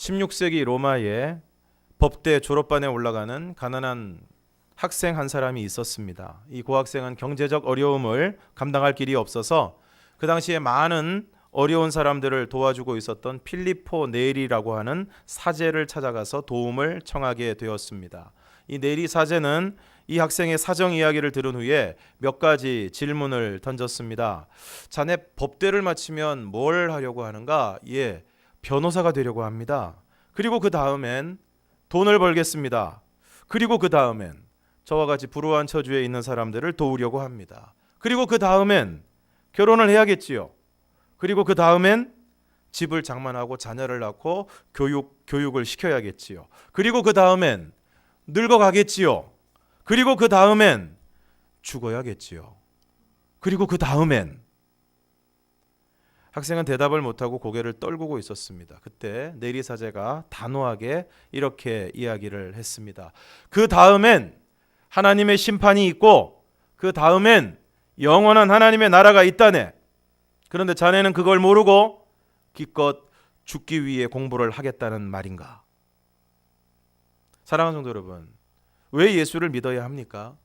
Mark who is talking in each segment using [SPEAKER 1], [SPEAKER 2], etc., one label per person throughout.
[SPEAKER 1] 16세기 로마에 법대 졸업반에 올라가는 가난한 학생 한 사람이 있었습니다. 이 고학생은 경제적 어려움을 감당할 길이 없어서 그 당시에 많은 어려운 사람들을 도와주고 있었던 필리포 네리라고 하는 사제를 찾아가서 도움을 청하게 되었습니다. 이 네리 사제는 이 학생의 사정 이야기를 들은 후에 몇 가지 질문을 던졌습니다. 자네 법대를 마치면 뭘 하려고 하는가? 예, 변호사가 되려고 합니다. 그리고 그 다음엔 돈을 벌겠습니다. 그리고 그 다음엔 저와 같이 불우한 처주에 있는 사람들을 도우려고 합니다. 그리고 그 다음엔 결혼을 해야겠지요. 그리고 그 다음엔 집을 장만하고 자녀를 낳고 교육을 시켜야겠지요. 그리고 그 다음엔 늙어가겠지요. 그리고 그 다음엔 죽어야겠지요. 그리고 그 다음엔 학생은 대답을 못하고 고개를 떨구고 있었습니다. 그때 네리 사제가 단호하게 이렇게 이야기를 했습니다. 그 다음엔 하나님의 심판이 있고 그 다음엔 영원한 하나님의 나라가 있다네. 그런데 자네는 그걸 모르고 기껏 죽기 위해 공부를 하겠다는 말인가? 사랑하는 성도 여러분, 왜 예수를 믿어야 합니까?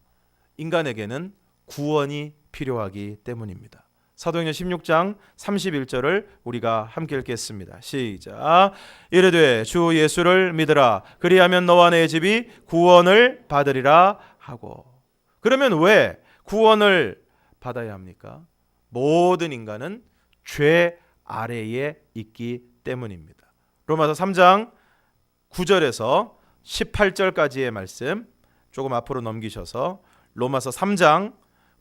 [SPEAKER 1] 인간에게는 구원이 필요하기 때문입니다. 사도행전 16장 31절을 우리가 함께 읽겠습니다. 시작. 이르되 주 예수를 믿으라. 그리하면 너와 내 집이 구원을 받으리라 하고. 그러면 왜 구원을 받아야 합니까? 모든 인간은 죄 아래에 있기 때문입니다. 로마서 3장 9절에서 18절까지의 말씀 조금 앞으로 넘기셔서 로마서 3장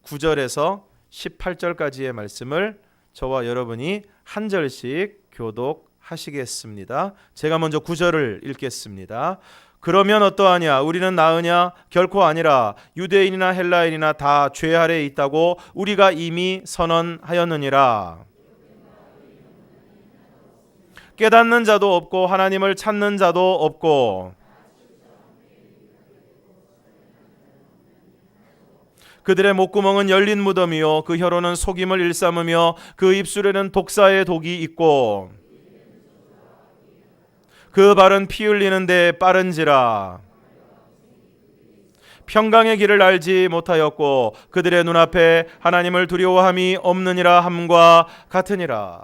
[SPEAKER 1] 9절에서 18절까지의 말씀을 저와 여러분이 한 절씩 교독하시겠습니다. 제가 먼저 9절을 읽겠습니다. 그러면 어떠하냐? 우리는 나으냐? 결코 아니라. 유대인이나 헬라인이나 다 죄 아래에 있다고 우리가 이미 선언하였느니라. 깨닫는 자도 없고 하나님을 찾는 자도 없고 그들의 목구멍은 열린 무덤이요 그 혀로는 속임을 일삼으며 그 입술에는 독사의 독이 있고 그 발은 피 흘리는데 빠른지라. 평강의 길을 알지 못하였고 그들의 눈앞에 하나님을 두려워함이 없느니라 함과 같으니라.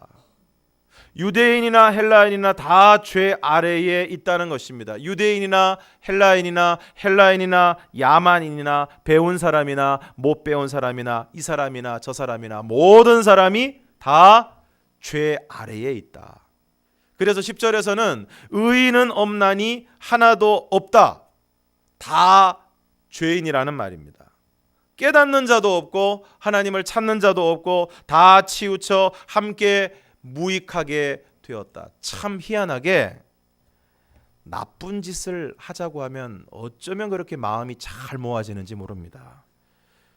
[SPEAKER 1] 유대인이나 헬라인이나 다 죄 아래에 있다는 것입니다. 유대인이나 헬라인이나 야만인이나 배운 사람이나 못 배운 사람이나 이 사람이나 저 사람이나 모든 사람이 다 죄 아래에 있다. 그래서 10절에서는 의인은 없나니 하나도 없다. 다 죄인이라는 말입니다. 깨닫는 자도 없고 하나님을 찾는 자도 없고 다 치우쳐 함께 무익하게 되었다. 참 희한하게 나쁜 짓을 하자고 하면 어쩌면 그렇게 마음이 잘 모아지는지 모릅니다.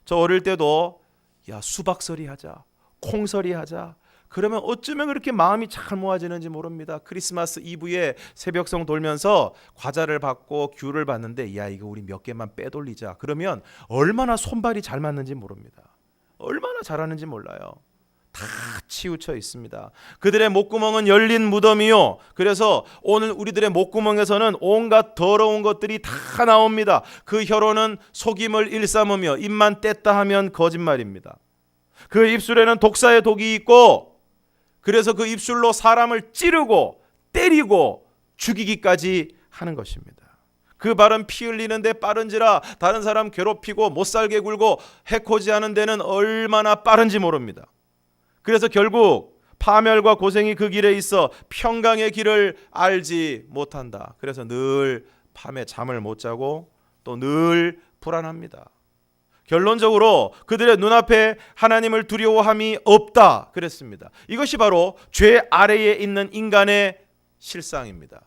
[SPEAKER 1] 저 어릴 때도 야 수박서리 하자, 콩서리 하자. 그러면 어쩌면 그렇게 마음이 잘 모아지는지 모릅니다. 크리스마스 이브에 새벽성 돌면서 과자를 받고 귤을 받는데 야 이거 우리 몇 개만 빼돌리자. 그러면 얼마나 손발이 잘 맞는지 모릅니다. 얼마나 잘하는지 몰라요. 다 치우쳐 있습니다. 그들의 목구멍은 열린 무덤이요. 그래서 오늘 우리들의 목구멍에서는 온갖 더러운 것들이 다 나옵니다. 그 혀로는 속임을 일삼으며 입만 뗐다 하면 거짓말입니다. 그 입술에는 독사의 독이 있고 그래서 그 입술로 사람을 찌르고 때리고 죽이기까지 하는 것입니다. 그 발은 피 흘리는데 빠른지라. 다른 사람 괴롭히고 못살게 굴고 해코지하는 데는 얼마나 빠른지 모릅니다. 그래서 결국 파멸과 고생이 그 길에 있어 평강의 길을 알지 못한다. 그래서 늘 밤에 잠을 못 자고 또 늘 불안합니다. 결론적으로 그들의 눈앞에 하나님을 두려워함이 없다 그랬습니다. 이것이 바로 죄 아래에 있는 인간의 실상입니다.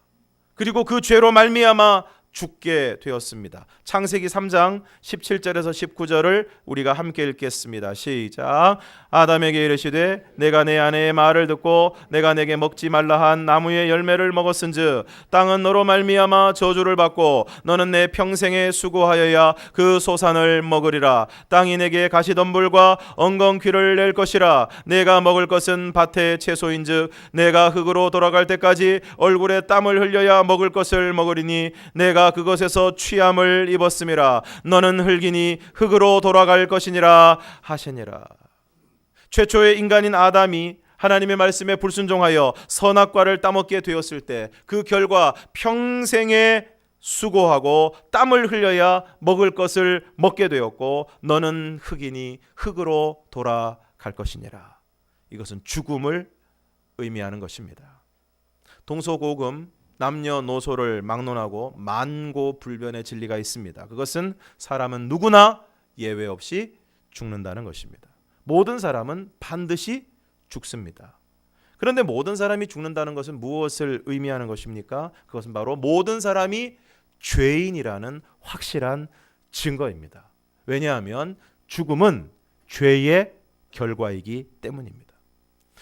[SPEAKER 1] 그리고 그 죄로 말미암아 죽게 되었습니다. 창세기 3장 17절에서 19절을 우리가 함께 읽겠습니다. 시작. 아담에게 이르시되 내가 내 아내의 말을 듣고 내가 내게 먹지 말라 한 나무의 열매를 먹었은즉 땅은 너로 말미암아 저주를 받고 너는 내 평생에 수고하여야 그 소산을 먹으리라. 땅이 내게 가시덤불과 엉겅퀴를 낼 것이라. 내가 먹을 것은 밭의 채소인즉 내가 흙으로 돌아갈 때까지 얼굴에 땀을 흘려야 먹을 것을 먹으리니 내가 그것에서 취함을 입었음이라. 너는 흙이니 흙으로 돌아갈 것이니라 하시니라. 최초의 인간인 아담이 하나님의 말씀에 불순종하여 선악과를 따먹게 되었을 때 그 결과 평생에 수고하고 땀을 흘려야 먹을 것을 먹게 되었고 너는 흙이니 흙으로 돌아갈 것이니라. 이것은 죽음을 의미하는 것입니다. 동서고금 남녀노소를 막론하고 만고불변의 진리가 있습니다. 그것은 사람은 누구나 예외 없이 죽는다는 것입니다. 모든 사람은 반드시 죽습니다. 그런데 모든 사람이 죽는다는 것은 무엇을 의미하는 것입니까? 그것은 바로 모든 사람이 죄인이라는 확실한 증거입니다. 왜냐하면 죽음은 죄의 결과이기 때문입니다.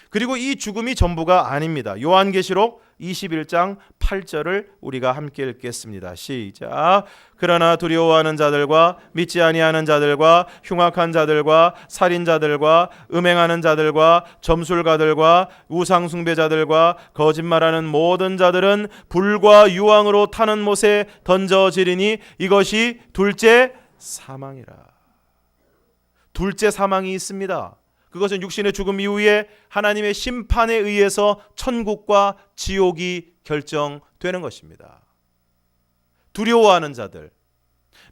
[SPEAKER 1] 그리고 이 죽음이 전부가 아닙니다. 요한계시록 21장 8절을 우리가 함께 읽겠습니다. 시작. 그러나 두려워하는 자들과 믿지 아니하는 자들과 흉악한 자들과 살인자들과 음행하는 자들과 점술가들과 우상숭배자들과 거짓말하는 모든 자들은 불과 유황으로 타는 못에 던져지리니 이것이 둘째 사망이라. 둘째 사망이 있습니다. 그것은 육신의 죽음 이후에 하나님의 심판에 의해서 천국과 지옥이 결정되는 것입니다. 두려워하는 자들,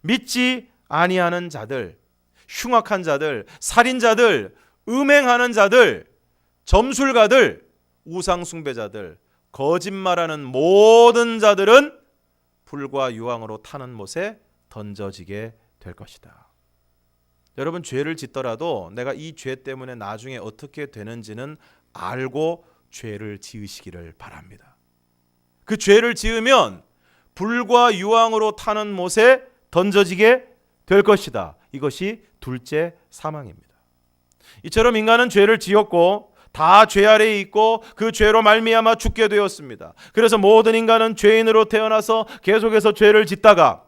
[SPEAKER 1] 믿지 아니하는 자들, 흉악한 자들, 살인자들, 음행하는 자들, 점술가들, 우상숭배자들, 거짓말하는 모든 자들은 불과 유황으로 타는 못에 던져지게 될 것이다. 여러분, 죄를 짓더라도 내가 이 죄 때문에 나중에 어떻게 되는지는 알고 죄를 지으시기를 바랍니다. 그 죄를 지으면 불과 유황으로 타는 못에 던져지게 될 것이다. 이것이 둘째 사망입니다. 이처럼 인간은 죄를 지었고 다 죄 아래에 있고 그 죄로 말미암아 죽게 되었습니다. 그래서 모든 인간은 죄인으로 태어나서 계속해서 죄를 짓다가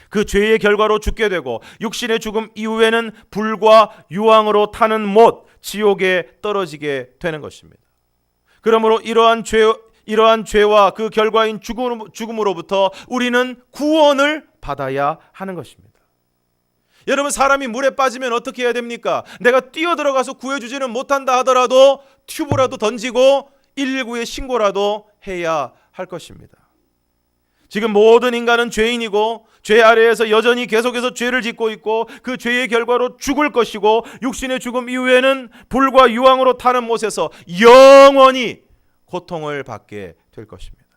[SPEAKER 1] 그 죄의 결과로 죽게 되고 육신의 죽음 이후에는 불과 유황으로 타는 못, 지옥에 떨어지게 되는 것입니다. 그러므로 이러한 죄와 그 결과인 죽음으로부터 우리는 구원을 받아야 하는 것입니다. 여러분, 사람이 물에 빠지면 어떻게 해야 됩니까? 내가 뛰어들어가서 구해주지는 못한다 하더라도 튜브라도 던지고 119에 신고라도 해야 할 것입니다. 지금 모든 인간은 죄인이고 죄 아래에서 여전히 계속해서 죄를 짓고 있고 그 죄의 결과로 죽을 것이고 육신의 죽음 이후에는 불과 유황으로 타는 못에서 영원히 고통을 받게 될 것입니다.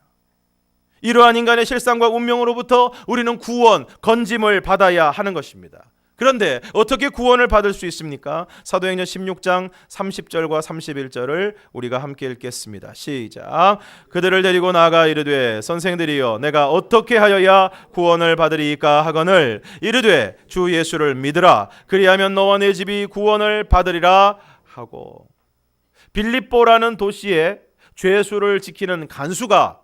[SPEAKER 1] 이러한 인간의 실상과 운명으로부터 우리는 구원, 건짐을 받아야 하는 것입니다. 그런데 어떻게 구원을 받을 수 있습니까? 사도행전 16장 30절과 31절을 우리가 함께 읽겠습니다. 시작. 그들을 데리고 나아가 이르되 선생들이여 내가 어떻게 하여야 구원을 받으리이까 하거늘 이르되 주 예수를 믿으라 그리하면 너와 내 집이 구원을 받으리라 하고. 빌립보라는 도시에 죄수를 지키는 간수가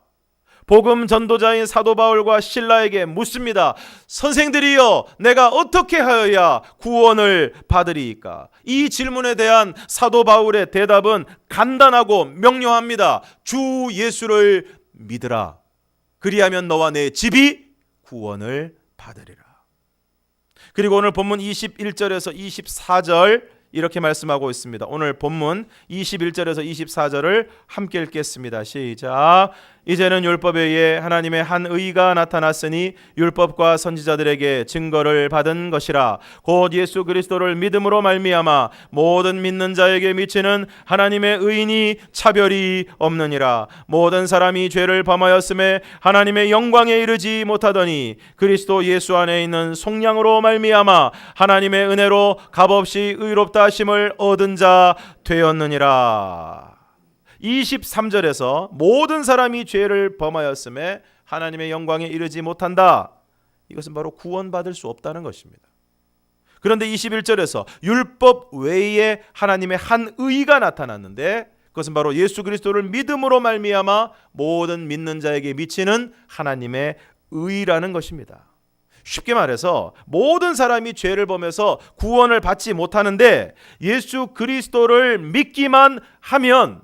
[SPEAKER 1] 복음 전도자인 사도 바울과 실라에게 묻습니다. 선생들이여 내가 어떻게 하여야 구원을 받으리이까? 이 질문에 대한 사도 바울의 대답은 간단하고 명료합니다. 주 예수를 믿으라. 그리하면 너와 내 집이 구원을 받으리라. 그리고 오늘 본문 21절에서 24절 이렇게 말씀하고 있습니다. 오늘 본문 21절에서 24절을 함께 읽겠습니다. 시작. 이제는 율법에 의해 하나님의 한 의가 나타났으니 율법과 선지자들에게 증거를 받은 것이라. 곧 예수 그리스도를 믿음으로 말미암아 모든 믿는 자에게 미치는 하나님의 의인이 차별이 없느니라. 모든 사람이 죄를 범하였음에 하나님의 영광에 이르지 못하더니 그리스도 예수 안에 있는 속량으로 말미암아 하나님의 은혜로 값없이 의롭다 하심을 얻은 자 되었느니라. 23절에서 모든 사람이 죄를 범하였음에 하나님의 영광에 이르지 못한다. 이것은 바로 구원받을 수 없다는 것입니다. 그런데 21절에서 율법 외에 하나님의 한 의가 나타났는데 그것은 바로 예수 그리스도를 믿음으로 말미암아 모든 믿는 자에게 미치는 하나님의 의라는 것입니다. 쉽게 말해서 모든 사람이 죄를 범해서 구원을 받지 못하는데 예수 그리스도를 믿기만 하면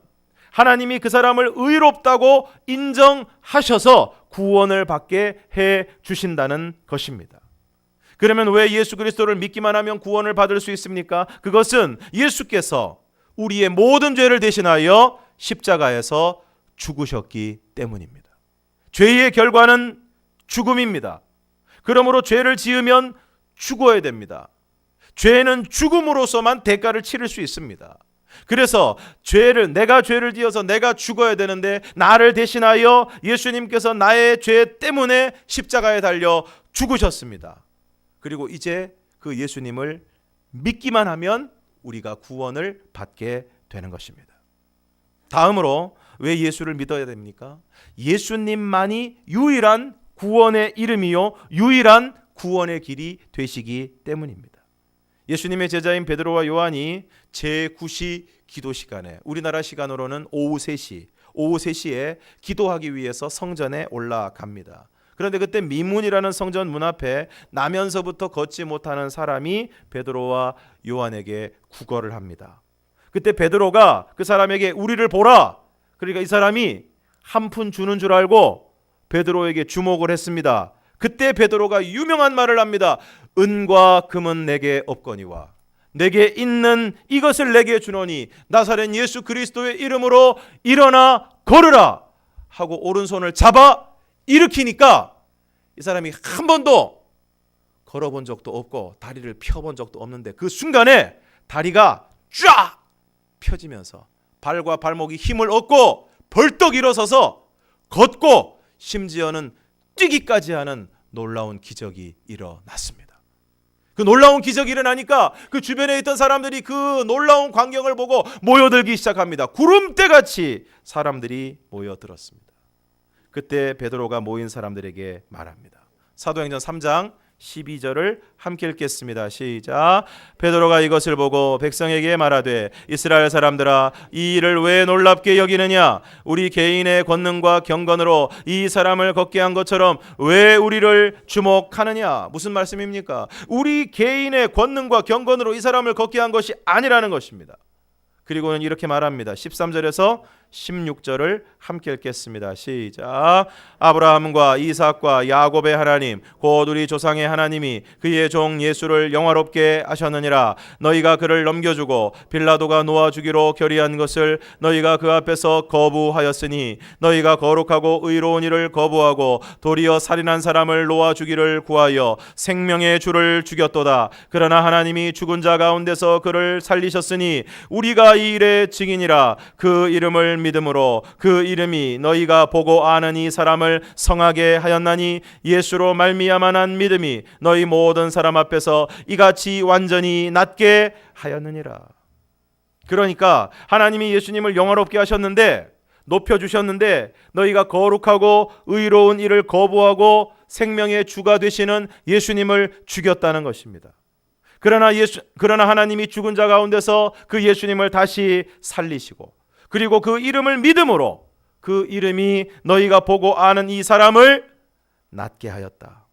[SPEAKER 1] 하나님이 그 사람을 의롭다고 인정하셔서 구원을 받게 해 주신다는 것입니다. 그러면 왜 예수 그리스도를 믿기만 하면 구원을 받을 수 있습니까? 그것은 예수께서 우리의 모든 죄를 대신하여 십자가에서 죽으셨기 때문입니다. 죄의 결과는 죽음입니다. 그러므로 죄를 지으면 죽어야 됩니다. 죄는 죽음으로서만 대가를 치를 수 있습니다. 그래서 내가 죄를 지어서 내가 죽어야 되는데 나를 대신하여 예수님께서 나의 죄 때문에 십자가에 달려 죽으셨습니다. 그리고 이제 그 예수님을 믿기만 하면 우리가 구원을 받게 되는 것입니다. 다음으로 왜 예수를 믿어야 됩니까? 예수님만이 유일한 구원의 이름이요 유일한 구원의 길이 되시기 때문입니다. 예수님의 제자인 베드로와 요한이 제9시 기도 시간에 우리나라 시간으로는 오후 3시에 기도하기 위해서 성전에 올라갑니다. 그런데 그때 미문이라는 성전 문 앞에 나면서부터 걷지 못하는 사람이 베드로와 요한에게 구걸을 합니다. 그때 베드로가 그 사람에게 우리를 보라. 그러니까 이 사람이 한 푼 주는 줄 알고 베드로에게 주목을 했습니다. 그때 베드로가 유명한 말을 합니다. 은과 금은 내게 없거니와 내게 있는 이것을 내게 주노니 나사렛 예수 그리스도의 이름으로 일어나 걸으라 하고 오른손을 잡아 일으키니까 이 사람이 한 번도 걸어본 적도 없고 다리를 펴본 적도 없는데 그 순간에 다리가 쫙 펴지면서 발과 발목이 힘을 얻고 벌떡 일어서서 걷고 심지어는 뛰기까지 하는 놀라운 기적이 일어났습니다. 그 놀라운 기적이 일어나니까 그 주변에 있던 사람들이 그 놀라운 광경을 보고 모여들기 시작합니다. 구름대같이 사람들이 모여들었습니다. 그때 베드로가 모인 사람들에게 말합니다. 사도행전 3장 12절을 함께 읽겠습니다. 시작. 베드로가 이것을 보고 백성에게 말하되 이스라엘 사람들아 이 일을 왜 놀랍게 여기느냐 우리 개인의 권능과 경건으로 이 사람을 걷게 한 것처럼 왜 우리를 주목하느냐. 무슨 말씀입니까? 우리 개인의 권능과 경건으로 이 사람을 걷게 한 것이 아니라는 것입니다. 그리고는 이렇게 말합니다. 13절에서 16절을 함께 읽겠습니다. 시작. 아브라함과 이삭과 야곱의 하나님 곧 우리 조상의 하나님이 그의 종 예수를 영화롭게 하셨느니라. 너희가 그를 넘겨주고 빌라도가 놓아주기로 결의한 것을 너희가 그 앞에서 거부하였으니 너희가 거룩하고 의로운 일을 거부하고 도리어 살인한 사람을 놓아주기를 구하여 생명의 주를 죽였도다. 그러나 하나님이 죽은 자 가운데서 그를 살리셨으니 우리가 이 일의 증인이라. 그 이름을 믿음으로 그 이름이 너희가 보고 아는 이 사람을 성하게 하였나니 예수로 말미암아 난 믿음이 너희 모든 사람 앞에서 이같이 완전히 낫게 하였느니라. 그러니까 하나님이 예수님을 영화롭게 하셨는데 높여주셨는데 너희가 거룩하고 의로운 일을 거부하고 생명의 주가 되시는 예수님을 죽였다는 것입니다. 그러나 하나님이 죽은 자 가운데서 그 예수님을 다시 살리시고 그리고 그 이름을 믿음으로 그 이름이 너희가 보고 아는 이 사람을 낫게 하였다.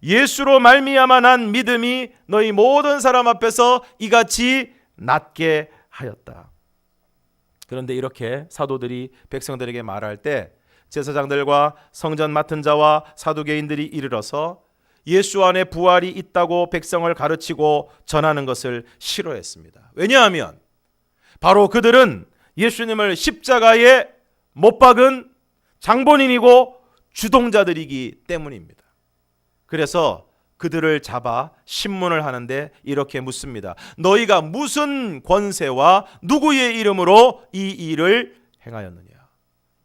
[SPEAKER 1] 예수로 말미암아 난 믿음이 너희 모든 사람 앞에서 이같이 낫게 하였다. 그런데 이렇게 사도들이 백성들에게 말할 때 제사장들과 성전 맡은 자와 사두개인들이 이르러서 예수 안에 부활이 있다고 백성을 가르치고 전하는 것을 싫어했습니다. 왜냐하면 바로 그들은 예수님을 십자가에 못 박은 장본인이고 주동자들이기 때문입니다. 그래서 그들을 잡아 신문을 하는데 이렇게 묻습니다. 너희가 무슨 권세와 누구의 이름으로 이 일을 행하였느냐?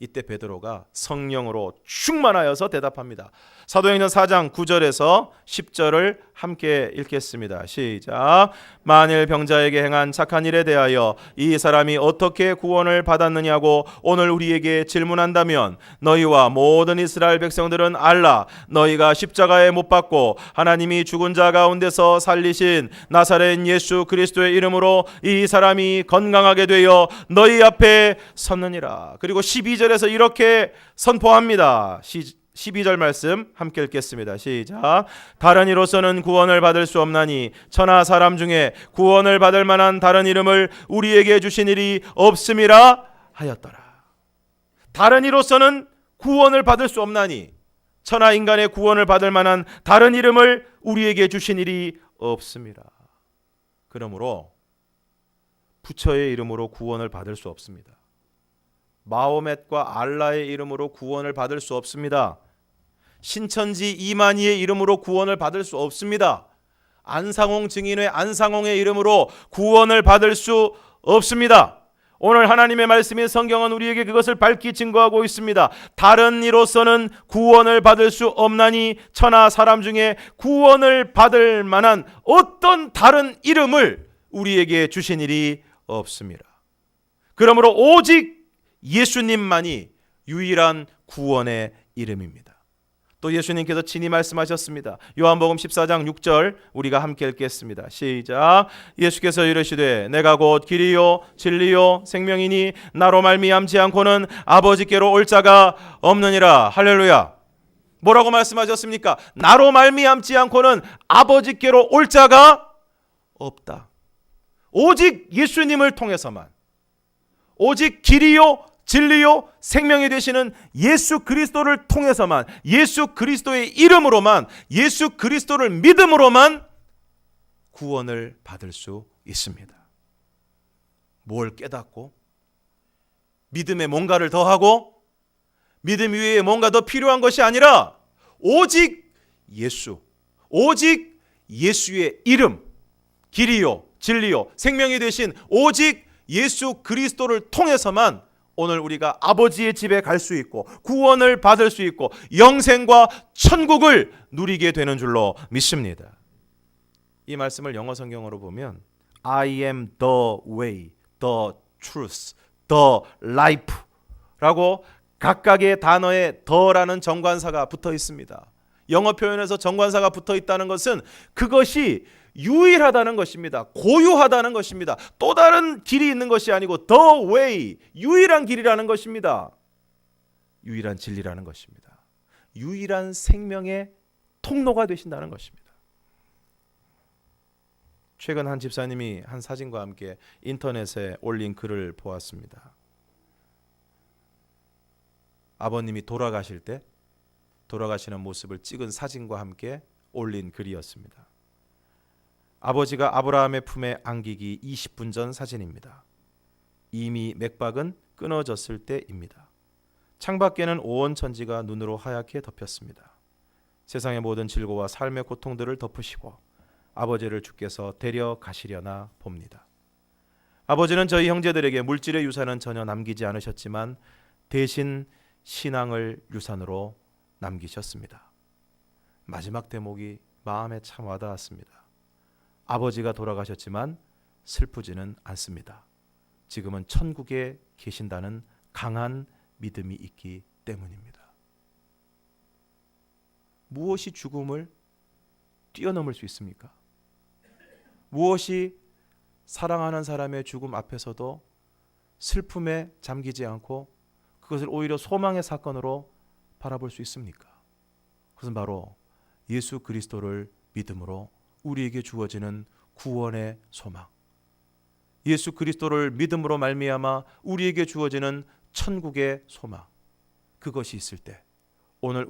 [SPEAKER 1] 이때 베드로가 성령으로 충만하여서 대답합니다. 사도행전 4장 9절에서 10절을 함께 읽겠습니다. 시작. 만일 병자에게 행한 착한 일에 대하여 이 사람이 어떻게 구원을 받았느냐고 오늘 우리에게 질문한다면 너희와 모든 이스라엘 백성들은 알라. 너희가 십자가에 못 박고 하나님이 죽은 자 가운데서 살리신 나사렛 예수 그리스도의 이름으로 이 사람이 건강하게 되어 너희 앞에 섰느니라. 그리고 12절에서 이렇게 선포합니다. 12절 말씀 함께 읽겠습니다. 시작. 다른 이로서는 구원을 받을 수 없나니 천하 사람 중에 구원을 받을 만한 다른 이름을 우리에게 주신 일이 없음이라 하였더라. 다른 이로서는 구원을 받을 수 없나니 천하 인간의 구원을 받을 만한 다른 이름을 우리에게 주신 일이 없음이라. 그러므로 부처의 이름으로 구원을 받을 수 없습니다. 마호멧과 알라의 이름으로 구원을 받을 수 없습니다. 신천지 이만희의 이름으로 구원을 받을 수 없습니다. 안상홍 증인의 안상홍의 이름으로 구원을 받을 수 없습니다. 오늘 하나님의 말씀인 성경은 우리에게 그것을 밝히 증거하고 있습니다. 다른 이로서는 구원을 받을 수 없나니 천하 사람 중에 구원을 받을 만한 어떤 다른 이름을 우리에게 주신 일이 없습니다. 그러므로 오직 예수님만이 유일한 구원의 이름입니다. 또 예수님께서 친히 말씀하셨습니다. 요한복음 14장 6절 우리가 함께 읽겠습니다. 시작. 예수께서 이르시되 내가 곧 길이요 진리요 생명이니 나로 말미암지 않고는 아버지께로 올 자가 없느니라. 할렐루야. 뭐라고 말씀하셨습니까? 나로 말미암지 않고는 아버지께로 올 자가 없다. 오직 예수님을 통해서만, 오직 길이요 진리요 생명이 되시는 예수 그리스도를 통해서만, 예수 그리스도의 이름으로만, 예수 그리스도를 믿음으로만 구원을 받을 수 있습니다. 뭘 깨닫고 믿음에 뭔가를 더하고 믿음 위에 뭔가 더 필요한 것이 아니라 오직 예수, 오직 예수의 이름, 길이요 진리요 생명이 되신 오직 예수 그리스도를 통해서만 오늘 우리가 아버지의 집에 갈 수 있고 구원을 받을 수 있고 영생과 천국을 누리게 되는 줄로 믿습니다. 이 말씀을 영어 성경으로 보면 I am the way, the truth, the life 라고 각각의 단어에 the라는 정관사가 붙어 있습니다. 영어 표현에서 정관사가 붙어 있다는 것은 그것이 유일하다는 것입니다. 고유하다는 것입니다. 또 다른 길이 있는 것이 아니고 the way, 유일한 길이라는 것입니다. 유일한 진리라는 것입니다. 유일한 생명의 통로가 되신다는 것입니다. 최근 한 집사님이 한 사진과 함께 인터넷에 올린 글을 보았습니다. 아버님이 돌아가실 때 돌아가시는 모습을 찍은 사진과 함께 올린 글이었습니다. 아버지가 아브라함의 품에 안기기 20분 전 사진입니다. 이미 맥박은 끊어졌을 때입니다. 창밖에는 온 천지가 눈으로 하얗게 덮였습니다. 세상의 모든 질고와 삶의 고통들을 덮으시고 아버지를 주께서 데려가시려나 봅니다. 아버지는 저희 형제들에게 물질의 유산은 전혀 남기지 않으셨지만 대신 신앙을 유산으로 남기셨습니다. 마지막 대목이 마음에 참 와닿았습니다. 아버지가 돌아가셨지만 슬프지는 않습니다. 지금은 천국에 계신다는 강한 믿음이 있기 때문입니다. 무엇이 죽음을 뛰어넘을 수 있습니까? 무엇이 사랑하는 사람의 죽음 앞에서도 슬픔에 잠기지 않고 그것을 오히려 소망의 사건으로 바라볼 수 있습니까? 그것은 바로 예수 그리스도를 믿음으로 우리에게 주어지는 구원의 소망, 예수 그리스도를 믿음으로 말미암아 우리에게 주어지는 천국의 소망, 그것이 있을 때 오늘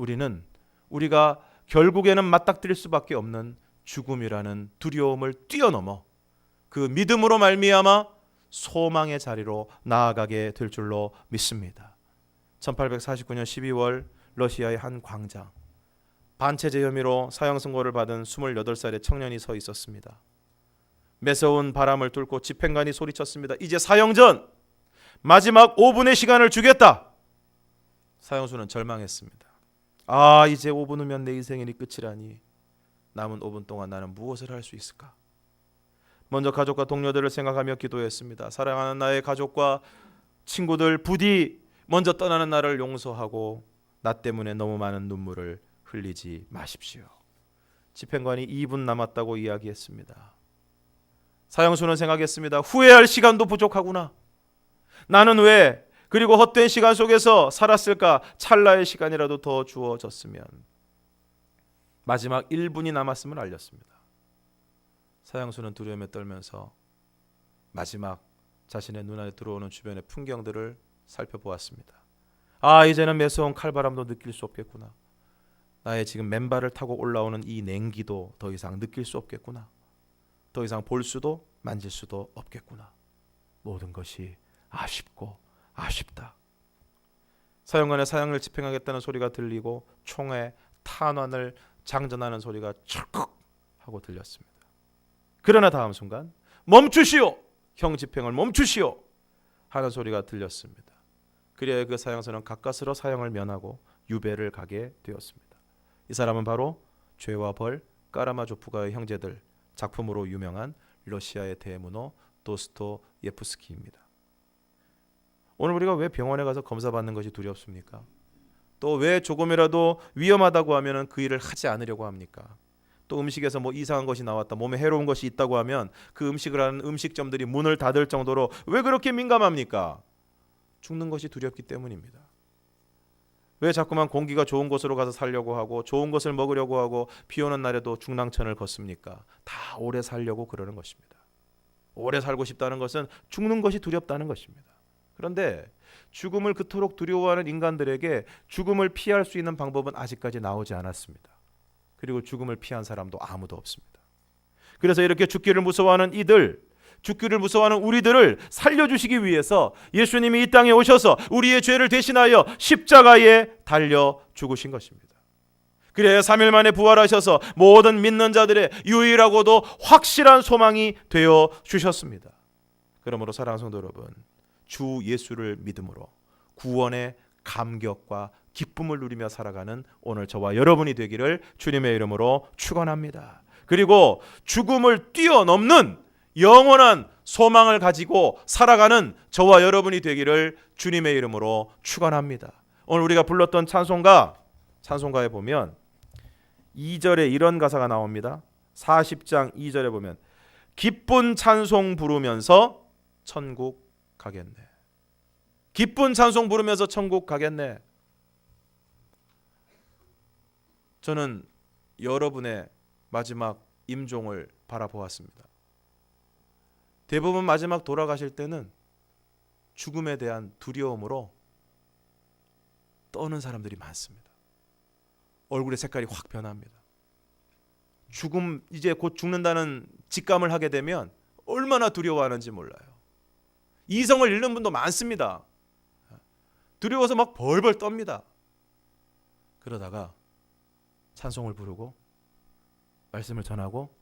[SPEAKER 1] 우리가 결국에는 맞닥뜨릴 수밖에 없는 죽음이라는 두려움을 뛰어넘어 그 믿음으로 말미암아 소망의 자리로 나아가게 될 줄로 믿습니다. 1849년 12월 러시아의 한 광장, 반체제 혐의로 사형 선고를 받은 28살의 청년이 서 있었습니다. 매서운 바람을 뚫고 집행관이 소리쳤습니다. 이제 사형 전 마지막 5분의 시간을 주겠다. 사형수는 절망했습니다. 이제 5분 후면 내 인생이 끝이라니 남은 5분 동안 나는 무엇을 할 수 있을까? 먼저 가족과 동료들을 생각하며 기도했습니다. 사랑하는 나의 가족과 친구들 부디 먼저 떠나는 나를 용서하고 나 때문에 너무 많은 눈물을 흘리지 마십시오. 집행관이 2분 남았다고 이야기했습니다. 사형수는 생각했습니다. 후회할 시간도 부족하구나. 나는 왜 그리고 헛된 시간 속에서 살았을까? 찰나의 시간이라도 더 주어졌으면. 마지막 1분이 남았음을 알렸습니다. 사형수는 두려움에 떨면서 마지막 자신의 눈안에 들어오는 주변의 풍경들을 살펴보았습니다. 이제는 매서운 칼바람도 느낄 수 없겠구나. 나의 지금 맨발을 타고 올라오는 이 냉기도 더 이상 느낄 수 없겠구나. 더 이상 볼 수도 만질 수도 없겠구나. 모든 것이 아쉽고 아쉽다. 사형관의 사형을 집행하겠다는 소리가 들리고 총의 탄환을 장전하는 소리가 철컥 하고 들렸습니다. 그러나 다음 순간 멈추시오. 형 집행을 멈추시오 하는 소리가 들렸습니다. 그리하여 그 사형수는 가까스로 사형을 면하고 유배를 가게 되었습니다. 이 사람은 바로 죄와 벌 까라마조프가의 형제들 작품으로 유명한 러시아의 대문호 도스토예프스키입니다. 오늘 우리가 왜 병원에 가서 검사받는 것이 두렵습니까? 또 왜 조금이라도 위험하다고 하면 그 일을 하지 않으려고 합니까? 또 음식에서 이상한 것이 나왔다, 몸에 해로운 것이 있다고 하면 그 음식을 하는 음식점들이 문을 닫을 정도로 왜 그렇게 민감합니까? 죽는 것이 두렵기 때문입니다. 왜 자꾸만 공기가 좋은 곳으로 가서 살려고 하고 좋은 것을 먹으려고 하고 비 오는 날에도 중랑천을 걷습니까? 다 오래 살려고 그러는 것입니다. 오래 살고 싶다는 것은 죽는 것이 두렵다는 것입니다. 그런데 죽음을 그토록 두려워하는 인간들에게 죽음을 피할 수 있는 방법은 아직까지 나오지 않았습니다. 그리고 죽음을 피한 사람도 아무도 없습니다. 그래서 이렇게 죽기를 무서워하는 죽기를 무서워하는 우리들을 살려주시기 위해서 예수님이 이 땅에 오셔서 우리의 죄를 대신하여 십자가에 달려 죽으신 것입니다. 그래야 3일 만에 부활하셔서 모든 믿는 자들의 유일하고도 확실한 소망이 되어 주셨습니다. 그러므로 사랑하는 성도 여러분, 주 예수를 믿음으로 구원의 감격과 기쁨을 누리며 살아가는 오늘 저와 여러분이 되기를 주님의 이름으로 축원합니다. 그리고 죽음을 뛰어넘는 영원한 소망을 가지고 살아가는 저와 여러분이 되기를 주님의 이름으로 축원합니다. 오늘 우리가 불렀던 찬송가에 보면 2절에 이런 가사가 나옵니다. 40장 2절에 보면 기쁜 찬송 부르면서 천국 가겠네. 기쁜 찬송 부르면서 천국 가겠네. 저는 여러분의 마지막 임종을 바라보았습니다. 대부분 마지막 돌아가실 때는 죽음에 대한 두려움으로 떠는 사람들이 많습니다. 얼굴의 색깔이 확 변합니다. 죽음, 이제 곧 죽는다는 직감을 하게 되면 얼마나 두려워하는지 몰라요. 이성을 잃는 분도 많습니다. 두려워서 막 벌벌 떱니다. 그러다가 찬송을 부르고 말씀을 전하고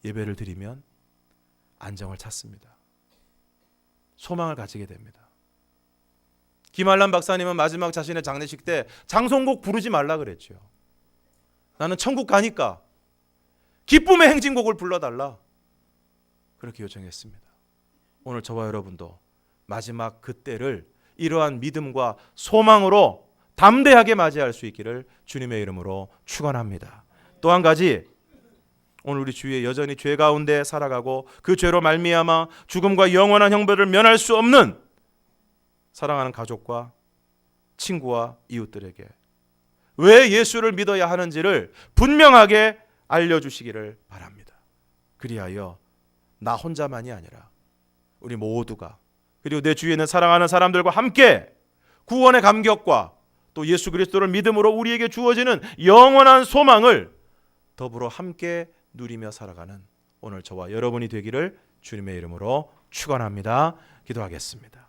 [SPEAKER 1] 예배를 드리면 안정을 찾습니다. 소망을 가지게 됩니다. 김한란 박사님은 마지막 자신의 장례식 때 장송곡 부르지 말라 그랬죠. 나는 천국 가니까 기쁨의 행진곡을 불러달라 그렇게 요청했습니다. 오늘 저와 여러분도 마지막 그때를 이러한 믿음과 소망으로 담대하게 맞이할 수 있기를 주님의 이름으로 축원합니다. 또 한 가지, 오늘 우리 주위에 여전히 죄 가운데 살아가고 그 죄로 말미암아 죽음과 영원한 형벌을 면할 수 없는 사랑하는 가족과 친구와 이웃들에게 왜 예수를 믿어야 하는지를 분명하게 알려주시기를 바랍니다. 그리하여 나 혼자만이 아니라 우리 모두가, 그리고 내 주위에 있는 사랑하는 사람들과 함께 구원의 감격과 또 예수 그리스도를 믿음으로 우리에게 주어지는 영원한 소망을 더불어 함께 누리며 살아가는 오늘 저와 여러분이 되기를 주님의 이름으로 축원합니다. 기도하겠습니다.